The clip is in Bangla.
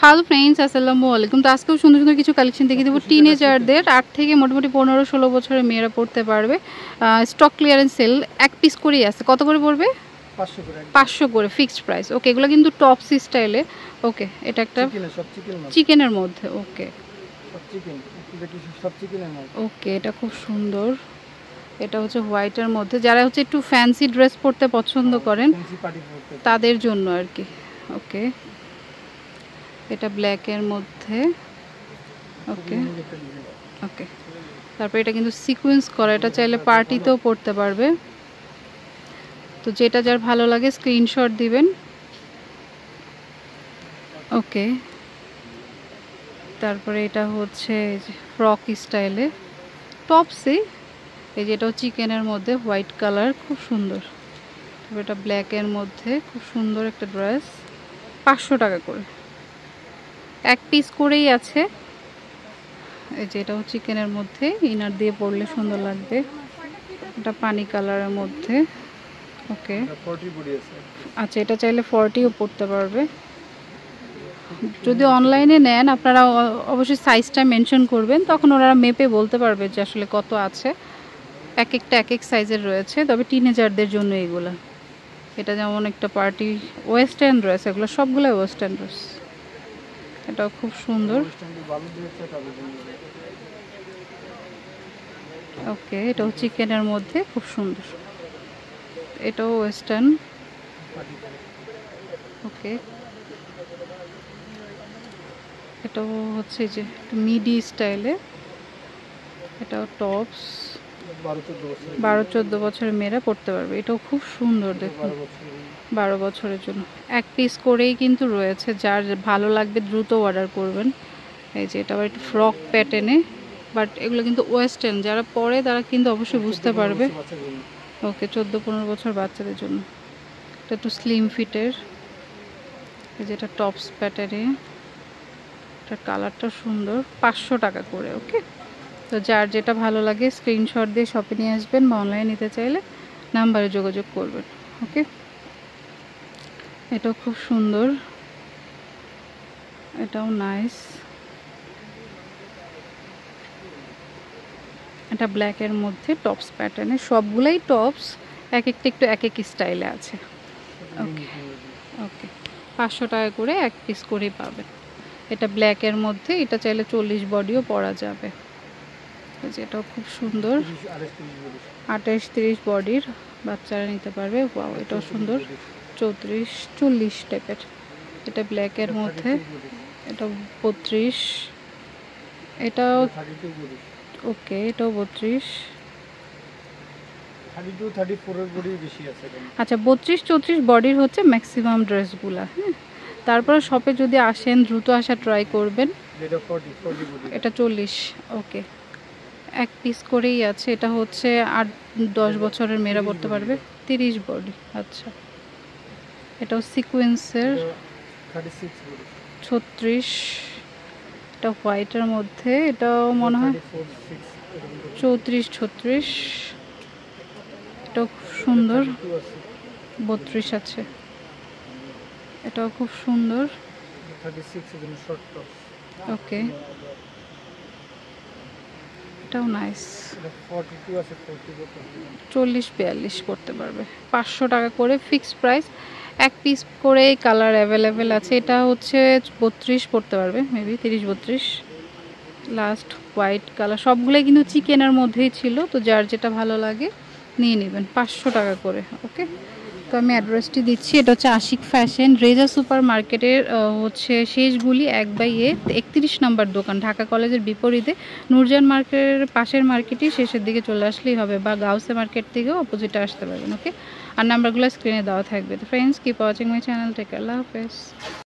হ্যালো ফ্রেন্ডস, আসসালামু আলাইকুম। তো আজকেও সুন্দর সুন্দর কিছু কালেকশন দেখিয়ে দেবো। টিনেজারদের 8 থেকে মোটামুটি 15-16 বছরের মেয়েরা পড়তে পারবে। স্টক ক্লিয়ারেন্স সেল, এক পিস করেই আছে। কত করে পড়বে? 500 করে ফিক্সড প্রাইস। ওকে, এগুলো কিন্তু টপস স্টাইলে। ওকে, এটা একটা চিকেনের মধ্যে। ওকে ওকে, এটা খুব সুন্দর। এটা হচ্ছে হোয়াইটের মধ্যে, যারা হচ্ছে একটু ফ্যান্সি ড্রেস পরতে পছন্দ করেন তাদের জন্য আর কি। ওকে, এটা ব্ল্যাকের মধ্যে। ওকে ওকে, তারপর এটা কিন্তু সিকোয়েন্স করা, এটা চাইলে পার্টিতেও পরতে পারবে। তো যেটা যার ভালো লাগে স্ক্রিনশট দিবেন। ওকে, তারপরে এটা হচ্ছে ফ্রক স্টাইলে টপসে, এই যেটাও চিকেনের মধ্যে হোয়াইট কালার, খুব সুন্দর। তারপর এটা ব্ল্যাকের মধ্যে খুব সুন্দর একটা ড্রেস, 500 টাকা করে, এক পিস করেই আছে। এই যে এটাও চিকেনের মধ্যে, ইনার দিয়ে পরলে সুন্দর লাগবে। এটা পানি কালারের মধ্যে। ওকে, আচ্ছা, এটা চাইলে 40ও পরতে পারবে। যদি অনলাইনে নেন আপনারা অবশ্যই সাইজটা মেনশন করবেন, তখন ওরা মেপে বলতে পারবে যে আসলে কত আছে। এক একটা এক এক সাইজের রয়েছে, তবে টিনেজারদের জন্য এগুলো। এটা যেমন একটা পার্টি ওয়েস্টার্ন ড্রেস, এগুলো সবগুলোই ওয়েস্টার্ন ড্রেস। এটাও খুব সুন্দর। ওকে, এটাও চিকেনের মধ্যে খুব সুন্দর, এটাও ওয়েস্টার্ন। ওকে, এটাও হচ্ছে যে মিডি স্টাইলে, এটাও টপস, 12-14 বছরের মেয়েরা পড়তে পারবে। এটাও খুব সুন্দর, দেখুন 12 বছরের জন্য। এক পিস করেই কিন্তু রয়েছে, যার ভালো লাগবে দ্রুত অর্ডার করবেন। এই যে এটা আবার একটু ফ্রক প্যাটার্নে, বাট এগুলো কিন্তু ওয়েস্টার্ন, যারা পরে তারা কিন্তু অবশ্যই বুঝতে পারবে। ওকে, 14-15 বছর বাচ্চাদের জন্য। এটা একটু স্লিম ফিটের, এই যেটা টপস প্যাটার্নে, এটার কালারটা সুন্দর, 500 টাকা করে। ওকে, তো যার যেটা ভালো লাগে স্ক্রিনশট দিয়ে শপে নিয়ে আসবেন, বা অনলাইনে নিতে চাইলে নাম্বারে যোগাযোগ করবেন। ওকে, এটাও খুব সুন্দর, এটাও নাইস। এটা ব্ল্যাকের মধ্যে টপস প্যাটার্নে, সবগুলাই টপস, এক একটা একটু এক এক স্টাইলে আছে। ওকে ওকে, 500 টাকা করে এক পিস করেই পাবেন। এটা ব্ল্যাকের মধ্যে, এটা চাইলে 40 বডিও পরা যাবে। যেটাও খুব সুন্দর, 28-30 বডির বাচ্চারা নিতে পারবে। ওয়াও, এটাও সুন্দর, 34-40 টাইপের। এটা ব্ল্যাকের মধ্যে, এটা 32, এটাও ওকে, এটাও 32। আচ্ছা, 32-34 বডির হচ্ছে ম্যাক্সিমাম ড্রেসগুলা। হ্যাঁ, তারপরে শপে যদি আসেন দ্রুত আসা ট্রাই করবেন। এটা 40। ওকে, এক পিস করেই আছে। এটা হচ্ছে 8-10 বছরের মেয়েরা পড়তে পারবে, 30 বডি। আচ্ছা, এটাও সিকোয়েন্সের, 36। এটা হোয়াইটের মধ্যে, এটাও মনে হয় 34-36। এটাও খুব সুন্দর, 32 আছে। এটাও খুব সুন্দর। ওকে, এটাও নাইস, 40-42 পড়তে পারবে, 500 টাকা করে ফিক্সড প্রাইস। এক পিস করে কালার অ্যাভেলেবেল আছে। এটা হচ্ছে 32 পড়তে পারবে, মেবি 30-32। লাস্ট হোয়াইট কালার, সবগুলোই কিন্তু চিকেনের মধ্যেই ছিল। তো যার যেটা ভালো লাগে নিয়ে নেবেন, 500 টাকা করে। ওকে, তো আমি অ্যাড্রেসটি দিচ্ছি। এটা হচ্ছে আশিক ফ্যাশন, রেজা সুপার মার্কেটের হচ্ছে শেষগুলি 1/A 31 নম্বর দোকান, ঢাকা কলেজের বিপরীতে নূরজাহান মার্কেটের পাশের মার্কেটই শেষের দিকে চলে আসলেই হবে, বা গাউসে মার্কেট থেকেও অপোজিটে আসতে পারবেন। ওকে, আর নাম্বারগুলো স্ক্রিনে দেওয়া থাকবে। তো friends, keep watching my channel, take care, আল্লাহ হাফেজ।